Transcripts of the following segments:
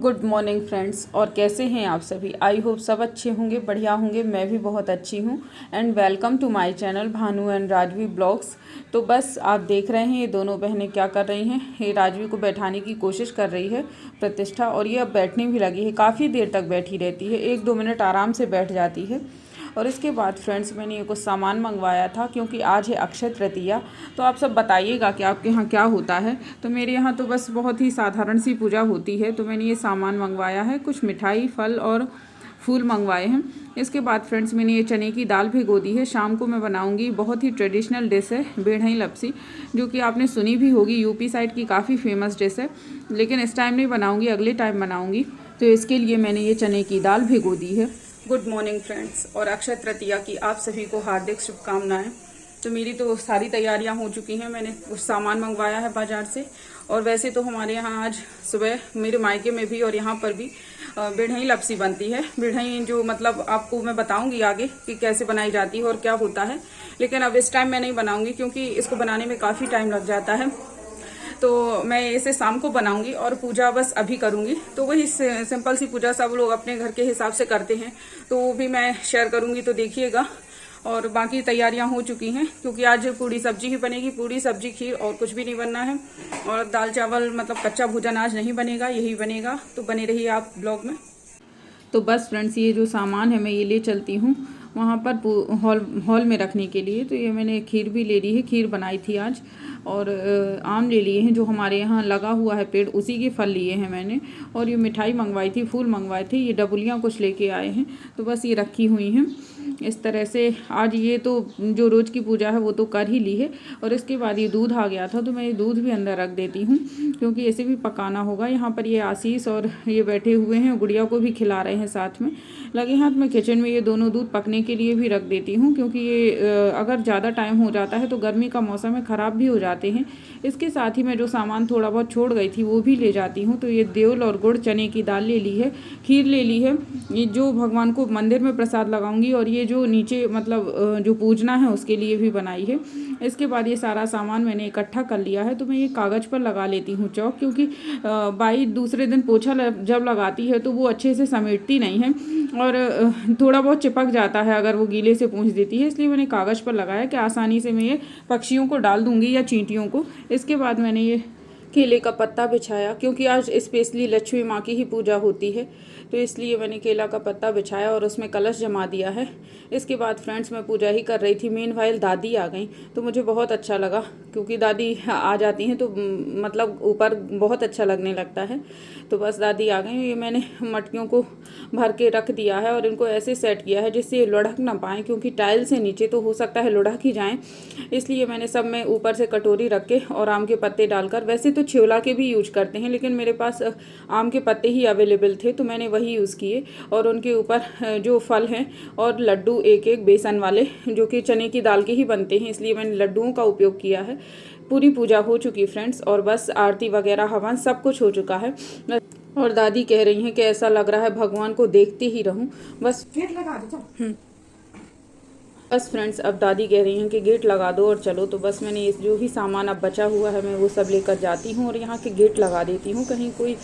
Good morning friends, और कैसे हैं आप सभी। आई होप सब अच्छे होंगे, बढ़िया होंगे। मैं भी बहुत अच्छी हूँ। And welcome to my channel Bhanu and Rajvi blogs. तो बस आप देख रहे हैं ये दोनों बहनें क्या कर रही हैं। ये राजवी को बैठाने की कोशिश कर रही है प्रतिष्ठा, और ये अब बैठने भी लगी है। काफ़ी देर तक बैठी रहती है, 1-2 मिनट आराम से बैठ जाती है। और इसके बाद फ्रेंड्स मैंने ये कुछ सामान मंगवाया था, क्योंकि आज है अक्षय तृतीया। तो आप सब बताइएगा कि आपके यहाँ क्या होता है। तो मेरे यहाँ तो बस बहुत ही साधारण सी पूजा होती है। तो मैंने ये सामान मंगवाया है, कुछ मिठाई, फल और फूल मंगवाए हैं। इसके बाद फ्रेंड्स मैंने ये चने की दाल भिगो दी है। शाम को मैं बनाऊंगी, बहुत ही ट्रेडिशनल डिश है बेढ़ई लपसी, जो कि आपने सुनी भी होगी। यूपी साइड की काफ़ी फेमस डिश है, लेकिन इस टाइम नहीं बनाऊंगी, अगले टाइम बनाऊंगी। तो इसके लिए मैंने ये चने की दाल भिगो दी है। गुड मॉर्निंग फ्रेंड्स, और अक्षय तृतीया की आप सभी को हार्दिक शुभकामनाएं। तो मेरी तो सारी तैयारियां हो चुकी हैं। मैंने कुछ सामान मंगवाया है बाजार से। और वैसे तो हमारे यहाँ आज सुबह मेरे मायके में भी और यहाँ पर भी बेढ़ई लपसी बनती है। बेढ़ई जो मतलब आपको मैं बताऊंगी आगे कि कैसे बनाई जाती है और क्या होता है। लेकिन अब इस टाइम मैं नहीं बनाऊंगी, क्योंकि इसको बनाने में काफ़ी टाइम लग जाता है। तो मैं इसे शाम को बनाऊंगी और पूजा बस अभी करूंगी। तो वही सिंपल सी पूजा सब लोग अपने घर के हिसाब से करते हैं, तो वो भी मैं शेयर करूंगी, तो देखिएगा। और बाकी तैयारियां हो चुकी हैं, क्योंकि आज पूरी सब्जी ही बनेगी। पूरी सब्जी, खीर और कुछ भी नहीं बनना है। और दाल चावल मतलब कच्चा भोजन आज नहीं बनेगा, यही बनेगा। तो बने रहिए आप ब्लॉग में। तो बस फ्रेंड्स ये जो सामान है मैं ये ले चलती हूँ वहाँ पर हॉल में रखने के लिए। तो ये मैंने खीर भी ले ली है, खीर बनाई थी आज। और आम ले लिए हैं, जो हमारे यहाँ लगा हुआ है पेड़, उसी के फल लिए हैं मैंने। और ये मिठाई मंगवाई थी, फूल मंगवाए थे। ये डबुलियाँ कुछ लेके आए हैं, तो बस ये रखी हुई हैं इस तरह से। आज ये तो जो रोज़ की पूजा है वो तो कर ही ली है। और इसके बाद ये दूध आ गया था, तो मैं ये दूध भी अंदर रख देती हूँ, क्योंकि इसे भी पकाना होगा। यहाँ पर ये आशीष और ये बैठे हुए हैं, गुड़िया को भी खिला रहे हैं साथ में। लगे हाथ में किचन में ये दोनों दूध पकने के लिए भी रख देती हूँ, क्योंकि ये अगर ज़्यादा टाइम हो जाता है तो गर्मी का मौसम है, ख़राब भी हो जाते हैं। इसके साथ ही मैं जो सामान थोड़ा बहुत छोड़ गई थी वो भी ले जाती हूँ। तो ये देवल और गुड़, चने की दाल ले ली है, खीर ले ली है, ये जो भगवान को मंदिर में प्रसाद लगाऊंगी। और ये जो नीचे मतलब जो पूजना है उसके लिए भी बनाई है। इसके बाद ये सारा सामान मैंने इकट्ठा कर लिया है। तो मैं ये कागज़ पर लगा लेती हूँ चौक, क्योंकि बाई दूसरे दिन पोछा जब लगाती है तो वो अच्छे से समेटती नहीं है, और थोड़ा बहुत चिपक जाता है अगर वो गीले से पोंछ देती है। इसलिए मैंने कागज़ पर लगाया कि आसानी से मैं ये पक्षियों को डाल दूंगी या चींटियों को। इसके बाद मैंने ये केले का पत्ता बिछाया, क्योंकि आज स्पेशली लक्ष्मी माँ की ही पूजा होती है, तो इसलिए मैंने केला का पत्ता बिछाया और उसमें कलश जमा दिया है। इसके बाद फ्रेंड्स मैं पूजा ही कर रही थी। मेनवाइल दादी आ गई, तो मुझे बहुत अच्छा लगा, क्योंकि दादी आ जाती हैं तो मतलब ऊपर बहुत अच्छा लगने लगता है। तो बस दादी आ गई। ये मैंने मटकियों को भर के रख दिया है और इनको ऐसे सेट किया है जिससे ये लुढ़क ना पाएँ, क्योंकि टाइल से नीचे तो हो सकता है लुढ़क ही जाएँ। इसलिए मैंने सब में ऊपर से कटोरी रख के और आम के पत्ते डालकर, वैसे तो छिवला के भी यूज करते हैं, लेकिन मेरे पास आम के पत्ते ही अवेलेबल थे तो मैंने वही यूज़ किए। और उनके ऊपर जो फल हैं और लड्डू एक एक बेसन वाले, जो कि चने की दाल के ही बनते हैं, इसलिए मैंने लड्डुओं का उपयोग किया है। पूरी पूजा हो चुकी फ्रेंड्स, और बस आरती वगैरह हवन सब कुछ हो चुका है। और दादी कह रही हैं कि ऐसा लग रहा है भगवान को देखते ही रहूं। बस गेट लगा दो। बस फ्रेंड्स अब दादी कह रही हैं कि गेट लगा दो और चलो। तो बस मैंने ये जो भी सामान अब बचा हुआ है मैं वो सब लेकर जाती हूँ और यहाँ के गेट लगा देती हूँ। कहीं कोई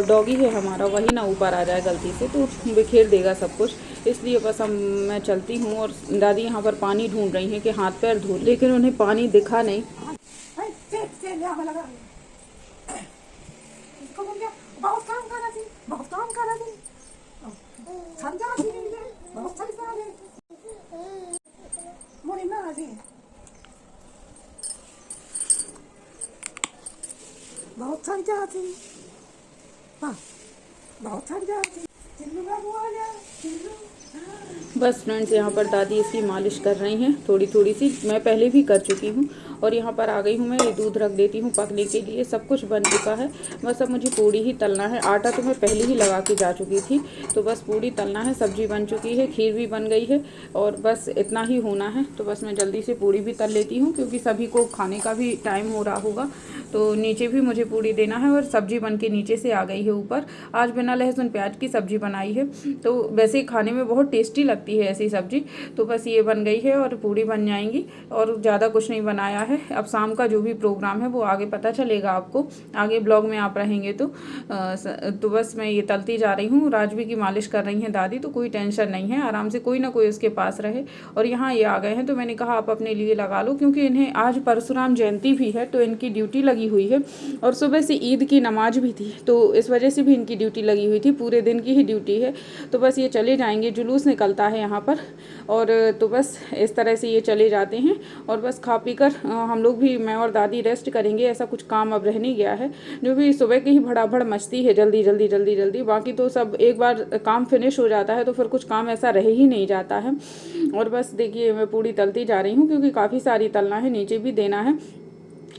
डॉगी है हमारा, वही ना ऊपर आ जाए गलती से, तो बिखेर देगा सब कुछ। इसलिए बस मैं चलती हूँ। और दादी यहाँ पर पानी ढूंढ रही हैं कि हाथ पैर धो, लेकिन उन्हें पानी दिखा नहीं। दादी बहुत थक जाती, बहुत थक जाती। चिल्लू बाबू आ जा, चिल्लू। बस फ्रेंड्स यहाँ पर दादी इसकी मालिश कर रही हैं थोड़ी थोड़ी सी। मैं पहले भी कर चुकी हूँ और यहाँ पर आ गई हूँ मैं। ये दूध रख देती हूँ पकने के लिए। सब कुछ बन चुका है, बस अब मुझे पूड़ी ही तलना है। आटा तो मैं पहले ही लगा के जा चुकी थी, तो बस पूड़ी तलना है। सब्जी बन चुकी है, खीर भी बन गई है और बस इतना ही होना है। तो बस मैं जल्दी से पूड़ी भी तल लेती हूँ क्योंकि सभी को खाने का भी टाइम हो रहा होगा। तो नीचे भी मुझे पूड़ी देना है और सब्जी बन के नीचे से आ गई है ऊपर। आज बिना लहसुन प्याज की सब्जी बनाई है, तो वैसे खाने में बहुत टेस्टी लगती है ऐसी सब्जी। तो बस ये बन गई है और पूड़ी बन जाएंगी और ज़्यादा कुछ नहीं बनाया है। अब शाम का जो भी प्रोग्राम है वो आगे पता चलेगा आपको, आगे ब्लॉग में आप रहेंगे तो बस मैं ये तलती जा रही हूँ। राजवी की मालिश कर रही हैं दादी, तो कोई टेंशन नहीं है, आराम से कोई ना कोई उसके पास रहे। और यहाँ ये आ गए हैं तो मैंने कहा आप अपने लिए लगा लो, क्योंकि इन्हें आज परशुराम जयंती भी है तो इनकी ड्यूटी लगी हुई है और सुबह से ईद की नमाज भी थी, तो इस वजह से भी इनकी ड्यूटी लगी हुई थी। पूरे दिन की ही ड्यूटी है। तो बस ये चले जाएंगे, जुलूस निकलता है यहाँ पर, और तो बस इस तरह से ये चले जाते हैं। और बस खा पी कर हम लोग भी, मैं और दादी रेस्ट करेंगे। ऐसा कुछ काम अब रह नहीं गया है, जो भी सुबह की ही भड़ाभड़ मचती है जल्दी जल्दी जल्दी जल्दी। बाकी तो सब एक बार काम फिनिश हो जाता है तो फिर कुछ काम ऐसा रह ही नहीं जाता है। और बस देखिए मैं पूड़ी तलती जा रही हूँ क्योंकि काफ़ी सारी तलना है, नीचे भी देना है।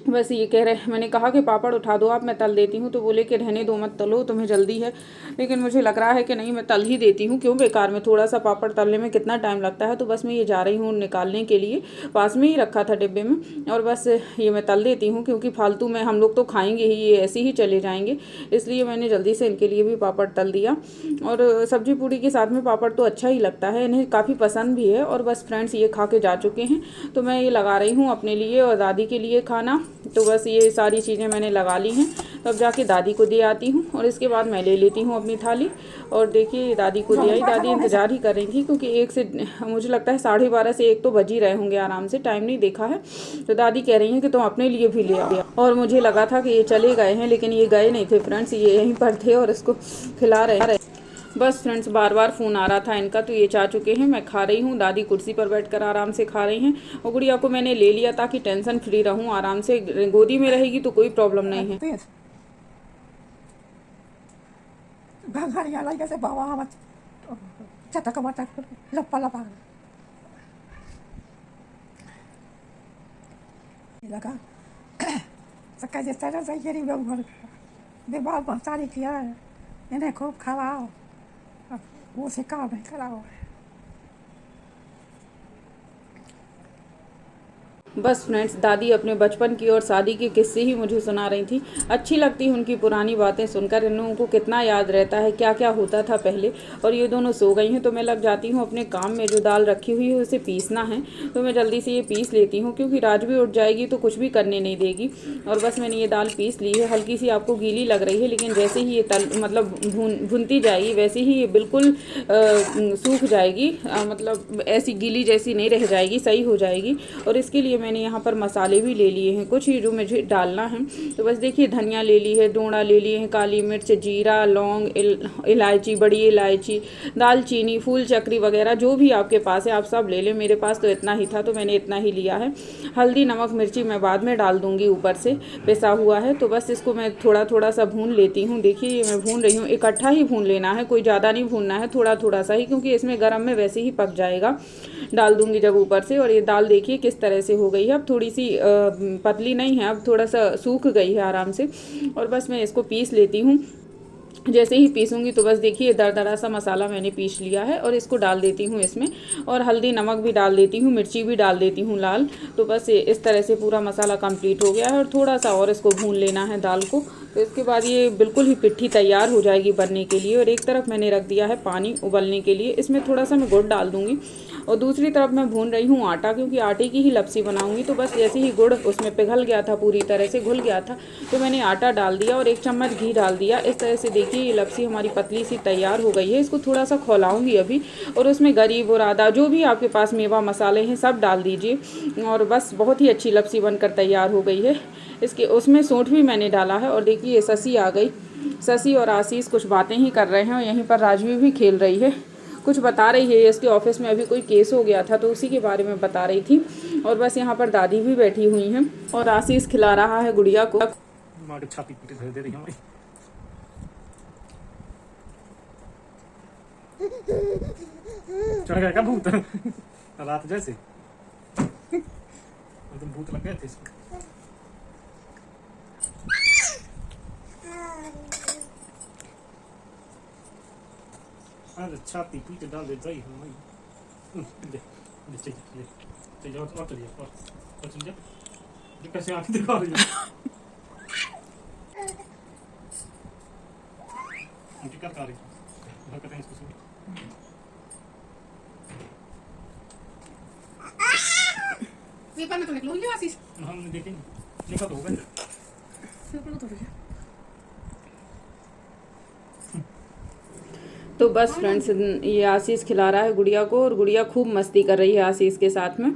बस ये कह रहे, मैंने कहा कि पापड़ उठा दो आप, मैं तल देती हूँ, तो बोले कि रहने दो मत तलो, तुम्हें जल्दी है। लेकिन मुझे लग रहा है कि नहीं, मैं तल ही देती हूँ, क्यों बेकार में थोड़ा सा पापड़ तलने में कितना टाइम लगता है। तो बस मैं ये जा रही हूँ निकालने के लिए, पास में ही रखा था डिब्बे में, और बस ये मैं तल देती हूँ क्योंकि फालतू में हम लोग तो खाएंगे ही, ये ऐसे ही चले जाएंगे, इसलिए मैंने जल्दी से इनके लिए भी पापड़ तल दिया। और सब्जी पूड़ी के साथ में पापड़ तो अच्छा ही लगता है, इन्हें काफ़ी पसंद भी है। और बस फ्रेंड्स ये खा के जा चुके हैं, तो मैं ये लगा रही हूँ अपने लिए और दादी के लिए खाना। तो बस ये सारी चीज़ें मैंने लगा ली हैं, तब जाके दादी को दे आती हूँ और इसके बाद मैं ले लेती हूँ अपनी थाली। और देखिए दादी को दे आई, दादी इंतज़ार ही कर रही थी क्योंकि 1 से, मुझे लगता है 12:30 से 1 तो बज ही रहे होंगे आराम से, टाइम नहीं देखा है। तो दादी कह रही हैं कि तुम अपने लिए भी ले आओ, और मुझे लगा था कि ये चले गए हैं, लेकिन ये गए नहीं थे फ्रेंड्स, ये यहीं पर थे और इसको खिला रहे। बस फ्रेंड्स बार बार फ़ोन आ रहा था इनका, तो ये चाह चुके हैं। मैं खा रही हूँ, दादी कुर्सी पर बैठकर आराम से खा रही हैं, और गुड़िया को मैंने ले लिया ताकि टेंशन फ्री रहूँ, आराम से गोदी में रहेगी तो कोई प्रॉब्लम नहीं है। इन्हें खूब खवाओ, वो सिखाओ नहीं कराओ। बस फ्रेंड्स दादी अपने बचपन की और शादी के किस्से ही मुझे सुना रही थी। अच्छी लगती उनकी पुरानी बातें सुनकर, इन लोगों को कितना याद रहता है क्या क्या होता था पहले। और ये दोनों सो गई हैं तो मैं लग जाती हूँ अपने काम में। जो दाल रखी हुई है उसे पीसना है, तो मैं जल्दी से ये पीस लेती हूँ क्योंकि राजवी उठ जाएगी तो कुछ भी करने नहीं देगी। और बस मैंने ये दाल पीस ली है। हल्की सी आपको गीली लग रही है, लेकिन जैसे ही ये मतलब भुनती जाएगी वैसे ही ये बिल्कुल सूख जाएगी, मतलब ऐसी गीली जैसी नहीं रह जाएगी, सही हो जाएगी। और इसके लिए मैंने यहाँ पर मसाले भी ले लिए हैं कुछ ही जो मुझे डालना है। तो बस देखिए धनिया ले ली है, दोड़ा ले लिए हैं, काली मिर्च, जीरा, लौंग, इलायची, बड़ी इलायची, दालचीनी, फूल चक्री वगैरह जो भी आपके पास है आप सब ले लें। मेरे पास तो इतना ही था तो मैंने इतना ही लिया है। हल्दी, नमक, मिर्ची मैं बाद में डाल दूँगी, ऊपर से पिसा हुआ है। तो बस इसको मैं थोड़ा थोड़ा सा भून लेती हूँ। देखिए ये मैं भून रही हूँ, इकट्ठा ही भून लेना है, कोई ज़्यादा नहीं भूनना है, थोड़ा थोड़ा सा ही, क्योंकि इसमें गरम में वैसे ही पक जाएगा। डाल दूंगी जब ऊपर से। और ये दाल देखिए किस तरह से हो गई है, अब थोड़ी सी पतली नहीं है, अब थोड़ा सा सूख गई है आराम से। और बस मैं इसको पीस लेती हूँ। जैसे ही पीसूँगी तो बस देखिए दरदरा सा मसाला मैंने पीस लिया है और इसको डाल देती हूँ इसमें। और हल्दी, नमक भी डाल देती हूँ, मिर्ची भी डाल देती हूँ लाल। तो बस इस तरह से पूरा मसाला कंप्लीट हो गया है और थोड़ा सा और इसको भून लेना है दाल को। तो इसके बाद ये बिल्कुल ही पिट्ठी तैयार हो जाएगी बनने के लिए। और एक तरफ मैंने रख दिया है पानी उबलने के लिए, इसमें थोड़ा सा मैं गुड़ डाल दूँगी। और दूसरी तरफ मैं भून रही हूँ आटा, क्योंकि आटे की ही लपसी बनाऊँगी। तो बस जैसे ही गुड़ उसमें पिघल गया था, पूरी तरह से घुल गया था, तो मैंने आटा डाल दिया और 1 चम्मच घी डाल दिया। इस तरह से देखिए ये लपसी हमारी पतली सी तैयार हो गई है। इसको थोड़ा सा खौलाऊँगी अभी, और उसमें गरी, बुरादा, जो भी आपके पास मेवा मसाले हैं सब डाल दीजिए। और बस बहुत ही अच्छी लपसी बनकर तैयार हो गई है। इसके उसमें सौंठ भी मैंने डाला है। और देखिए शशि आ गई। शशि और आशीष कुछ बातें ही कर रहे हैं और यहीं पर राजवी भी खेल रही है। कुछ बता रही है। इसके ऑफिस में अभी कोई केस हो गया था तो उसी के बारे में बता रही थी। और बस यहाँ पर दादी भी बैठी हुई हैं और आशीष खिला रहा है गुड़िया को। माँ की छाती पीटे दे रही हमारी। चढ़ गया क्या भूत रात जैसे तुम भूत लग गए थे इसको। अरे छाती पीटे डाल दे जाई हमारी। दे दे चलिए और चलिए और चलिए ये कैसे आंखें दिखा रही है। उनकी क्या कर रही है हरकतें इसको सुन। पेपर में तो निकलो ही आशीष। हम देखेंगे लिखा तो होगा। पेपर तो भैया तो बस फ्रेंड्स ये आशीष खिला रहा है गुड़िया को और गुड़िया खूब मस्ती कर रही है आशीष के साथ में।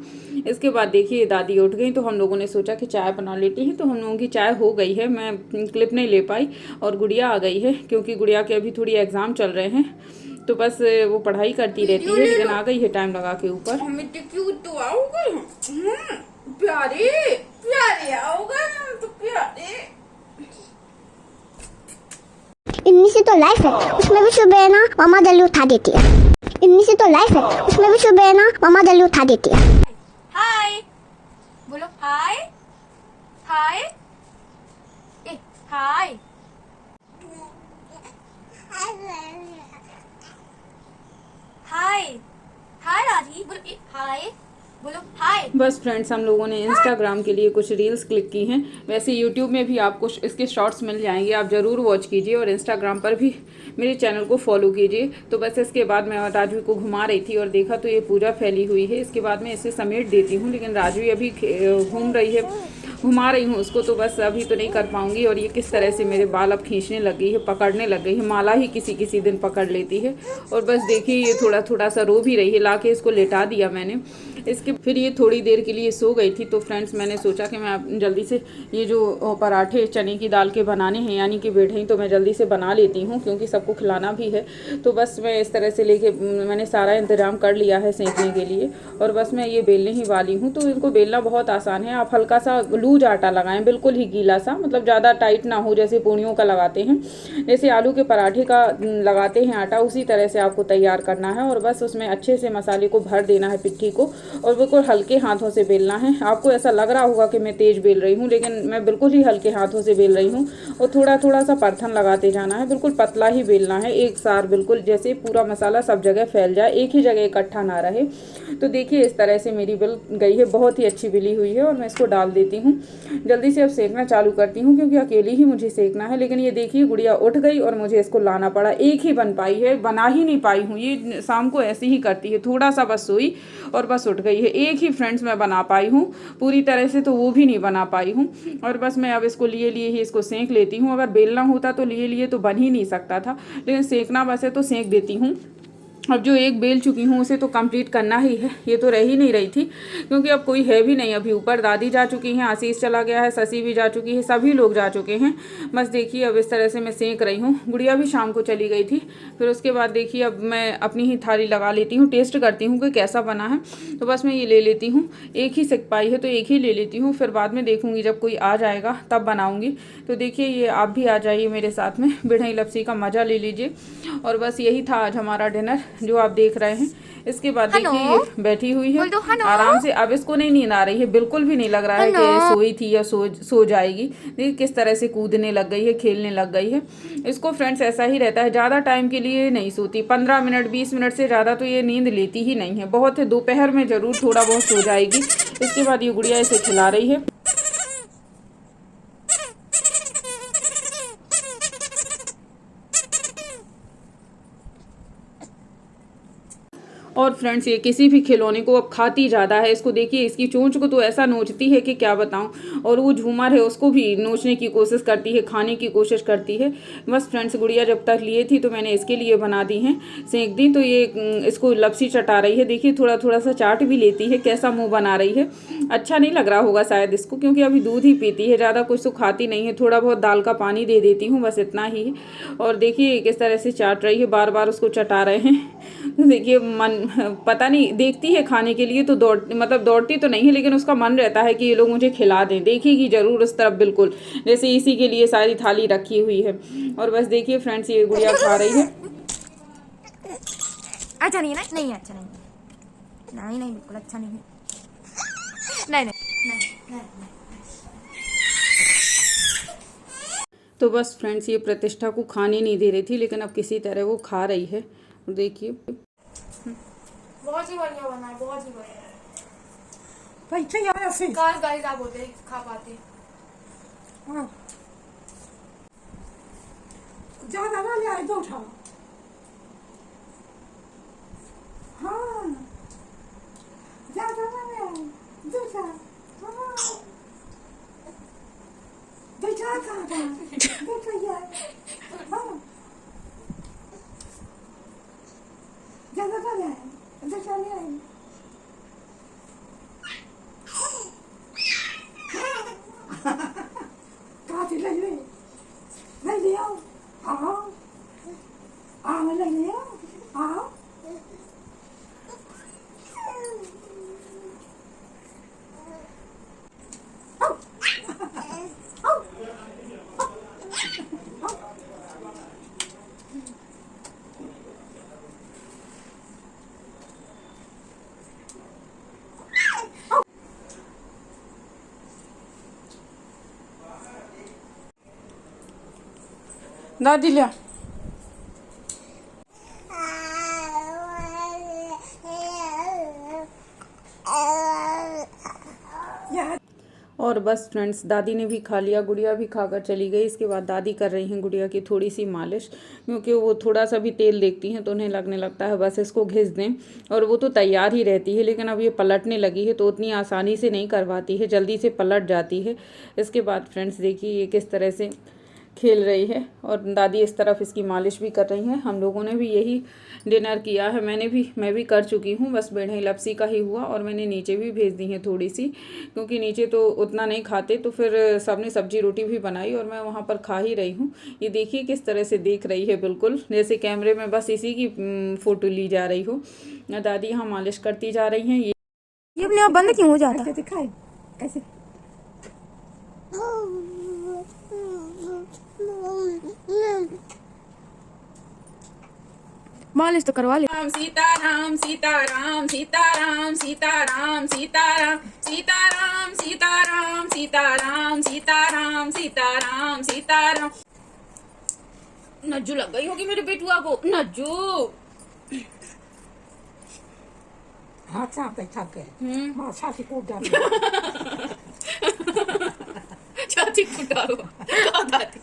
इसके बाद देखिए दादी उठ गई तो हम लोगों ने सोचा कि चाय बना लेती हैं। तो हम लोगों की चाय हो गई है, मैं क्लिप नहीं ले पाई और गुड़िया आ गई है क्योंकि गुड़िया के अभी थोड़ी एग्ज़ाम चल रहे हैं तो बस वो पढ़ाई करती रहती है, लेकिन आ गई है टाइम लगा के ऊपर। तो आओगे प्यारे प्यारे आओगे तो प्यारे। इनमें से तो लाइफ है, उसमें भी सुबह है ना मामा दल्लू उठा देती है। इनमें से तो लाइफ है, उसमें भी सुबह है ना मामा दल्लू उठा देती है। हाय बोलो हाय हाय ए हाय हाय हाय राजी बोलो ए हाय बोलो हाय। बस फ्रेंड्स हम लोगों ने इंस्टाग्राम के लिए कुछ रील्स क्लिक की हैं। वैसे यूट्यूब में भी आपको इसके शॉर्ट्स मिल जाएंगे, आप ज़रूर वॉच कीजिए और इंस्टाग्राम पर भी मेरे चैनल को फॉलो कीजिए। तो बस इसके बाद मैं राजवी को घुमा रही थी और देखा तो ये पूजा फैली हुई है। इसके बाद मैं इसे समेट देती हूँ, लेकिन राजवी अभी घूम रही है, घुमा रही हूँ उसको, तो बस अभी तो नहीं कर पाऊँगी। और ये किस तरह से मेरे बाल अब खींचने लग गई है, पकड़ने लग गई है, माला ही किसी किसी दिन पकड़ लेती है। और बस देखिए ये थोड़ा थोड़ा सा रो भी रही है, ला के इसको लेटा दिया मैंने। इसके फिर ये थोड़ी देर के लिए सो गई थी। तो फ्रेंड्स मैंने सोचा कि मैं जल्दी से ये जो पराठे चने की दाल के बनाने हैं यानी कि बेढ़ई, तो मैं जल्दी से बना लेती हूँ क्योंकि सबको खिलाना भी है। तो बस मैं इस तरह से लेके मैंने सारा इंतज़ाम कर लिया है सेंकने के लिए और बस मैं ये बेलने ही वाली हूँ। तो इनको बेलना बहुत आसान है। आप हल्का सा लूज आटा लगाएं, बिल्कुल ही गीला सा, मतलब ज़्यादा टाइट ना हो जैसे पूड़ियों का लगाते हैं, जैसे आलू के पराठे का लगाते हैं आटा, उसी तरह से आपको तैयार करना है। और बस उसमें अच्छे से मसाले को भर देना है पिट्ठी को और बिल्कुल हल्के हाथों से बेलना है। आपको ऐसा लग रहा होगा कि मैं तेज़ बेल रही हूँ, लेकिन मैं बिल्कुल ही हल्के हाथों से बेल रही हूँ और थोड़ा थोड़ा सा परथन लगाते जाना है। बिल्कुल पतला ही बेलना है, एक सार बिल्कुल जैसे पूरा मसाला सब जगह फैल जाए, एक ही जगह इकट्ठा ना रहे। तो देखिए इस तरह से मेरी बिल गई है, बहुत ही अच्छी बिली हुई है। और मैं इसको डाल देती हूँ, जल्दी से अब सेकना चालू करती हूँ क्योंकि अकेली ही मुझे सेकना है। लेकिन ये देखिए गुड़िया उठ गई और मुझे इसको लाना पड़ा, एक ही बन पाई है, बना ही नहीं पाई हूँ। ये शाम को ऐसे ही करती है, थोड़ा सा बस सोई और बस उठ गई है। एक ही फ्रेंड्स मैं बना पाई हूँ पूरी तरह से, तो वो भी नहीं बना पाई हूँ। और बस मैं अब इसको लिए लिए ही इसको सेंक लेती हूँ। अगर बेलना होता तो लिए लिए तो बन ही नहीं सकता था, लेकिन सेकना बस है तो सेंक देती हूँ। अब जो एक बेल चुकी हूँ उसे तो कंप्लीट करना ही है, ये तो रह ही नहीं रही थी क्योंकि अब कोई है भी नहीं। अभी ऊपर दादी जा चुकी हैं, आशीष चला गया है, शशि भी जा चुकी है, सभी लोग जा चुके हैं। बस देखिए अब इस तरह से मैं सेंक रही हूँ। गुड़िया भी शाम को चली गई थी। फिर उसके बाद देखिए अब मैं अपनी ही थाली लगा लेती हूँ, टेस्ट करती हूँ कि कैसा बना है। तो बस मैं ये ले लेती हूँ, एक ही सेक पाई है तो एक ही ले लेती हूँ, फिर बाद में देखूँगी जब कोई आ जाएगा तब बनाऊँगी। तो देखिए ये आप भी आ जाइए मेरे साथ में, बेढ़ई लपसी का मज़ा ले लीजिए। और बस यही था आज हमारा डिनर जो आप देख रहे हैं। इसके बाद देखिए ये बैठी हुई है आराम से। अब इसको नहीं नींद आ रही है, बिल्कुल भी नहीं लग रहा है कि सोई थी या सो जाएगी। देखिए किस तरह से कूदने लग गई है, खेलने लग गई है। इसको फ्रेंड्स ऐसा ही रहता है, ज़्यादा टाइम के लिए नहीं सोती, 15 मिनट 20 मिनट से ज़्यादा तो ये नींद लेती ही नहीं है। बहुत है दोपहर में ज़रूर थोड़ा बहुत सो जाएगी। इसके बाद ये गुड़िया इसे खिला रही है। और फ्रेंड्स ये किसी भी खिलौने को अब खाती ज़्यादा है। इसको देखिए, इसकी चोंच को तो ऐसा नोचती है कि क्या बताऊं। और वो झूमर है उसको भी नोचने की कोशिश करती है, खाने की कोशिश करती है। बस फ्रेंड्स, गुड़िया जब तक लिए थी तो मैंने इसके लिए बना दी हैं सेंक दी। तो ये इसको लपसी चटा रही है। देखिए थोड़ा थोड़ा सा चाट भी लेती है, कैसा मुँह बना रही है। अच्छा नहीं लग रहा होगा शायद इसको, क्योंकि अभी दूध ही पीती है, ज़्यादा कुछ तो खाती नहीं है। थोड़ा बहुत दाल का पानी दे देती हूँ, बस इतना ही है। और देखिए किस तरह से चाट रही है, बार बार उसको चटा रहे हैं। तो देखिए मन पता नहीं, देखती है खाने के लिए तो दौड़ती तो नहीं है, लेकिन उसका मन रहता है कि ये लोग मुझे खिला दें। देखेगी जरूर उस तरफ, बिल्कुल जैसे इसी के लिए सारी थाली रखी हुई है। और बस देखिए फ्रेंड्स, ये गुड़िया खा रही है। अच्छा नहीं है ना? नहीं है, अच्छा नहीं है। नहीं नहीं, बिल्कुल अच्छा नहीं है। नहीं नहीं नहीं नहीं। तो बस फ्रेंड्स, ये प्रतिष्ठा को खाने नहीं दे रही थी, लेकिन अब किसी तरह वो खा रही है। देखिए बहुत ही बढ़िया बना है, बहुत ही बढ़िया। पैसे यार ऐसे काश गाइस आप होते खा पाते। हाँ ज्यादा ना ले आए, दो उठाओ। हाँ ज्यादा ना ले आए, दो उठाओ। हाँ दो उठाओ, कहाँ था? दो उठाओ। हाँ ज्यादा ना ले आए, दो उठाओ ले आए। कहाँ से ले लियो, आओ आओ ले लियो, आओ। दादी लिया। और बस फ्रेंड्स, दादी ने भी खा लिया, गुड़िया भी खाकर चली गई। इसके बाद दादी कर रही हैं गुड़िया की थोड़ी सी मालिश, क्योंकि वो थोड़ा सा भी तेल देखती हैं तो उन्हें लगने लगता है बस इसको घिस दें। और वो तो तैयार ही रहती है, लेकिन अब ये पलटने लगी है तो उतनी आसानी से नहीं करवाती है, जल्दी से पलट जाती है। इसके बाद फ्रेंड्स देखिए ये किस तरह से खेल रही है, और दादी इस तरफ इसकी मालिश भी कर रही हैं। हम लोगों ने भी यही डिनर किया है, मैं भी कर चुकी हूँ। बस बेढ़ई लपसी का ही हुआ, और मैंने नीचे भी भेज दी है थोड़ी सी, क्योंकि नीचे तो उतना नहीं खाते। तो फिर सबने सब्जी रोटी भी बनाई और मैं वहाँ पर खा ही रही हूँ। ये देखिए किस तरह से देख रही है, बिल्कुल जैसे कैमरे में बस इसी की फ़ोटो ली जा रही हो। दादी यहाँ मालिश करती जा रही हैं। ये अपने आप बंद क्यों हो जाता? ऐसे दिखाए, ऐसे मालिश तो करवा ले। राम सीताराम सीताराम सीताराम सीताराम सीताराम सीताराम सीताराम सीताराम सीताराम सीताराम सीताराम। नज्जू लग गई होगी मेरे बेटुआ को। नज्जू हाँ छाप के माँ छाती कूट डाली। छाती कुटारो दादी।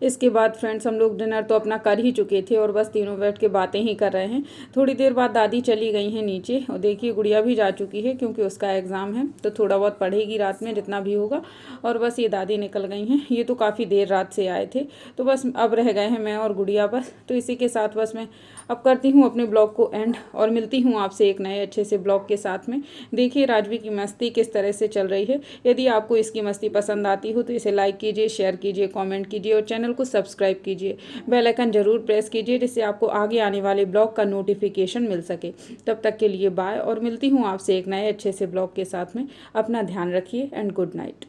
इसके बाद फ्रेंड्स हम लोग डिनर तो अपना कर ही चुके थे, और बस तीनों बैठ के बातें ही कर रहे हैं। थोड़ी देर बाद दादी चली गई हैं नीचे, और देखिए गुड़िया भी जा चुकी है, क्योंकि उसका एग्ज़ाम है तो थोड़ा बहुत पढ़ेगी रात में जितना भी होगा। और बस ये दादी निकल गई हैं। ये तो काफ़ी देर रात से आए थे, तो बस अब रह गए हैं मैं और गुड़िया बस। तो इसी के साथ बस मैं अब करती हूँ अपने ब्लॉग को एंड, और मिलती हूँ आपसे एक नए अच्छे से ब्लॉग के साथ में। देखिए राजवी की मस्ती किस तरह से चल रही है। यदि आपको इसकी मस्ती पसंद आती हो तो इसे लाइक कीजिए, शेयर कीजिए, कमेंट कीजिए, और चैनल को सब्सक्राइब कीजिए। बेल आइकन जरूर प्रेस कीजिए, जिससे आपको आगे आने वाले ब्लॉग का नोटिफिकेशन मिल सके। तब तक के लिए बाय, और मिलती हूँ आपसे एक नए अच्छे से ब्लॉग के साथ में। अपना ध्यान रखिए एंड गुड नाइट।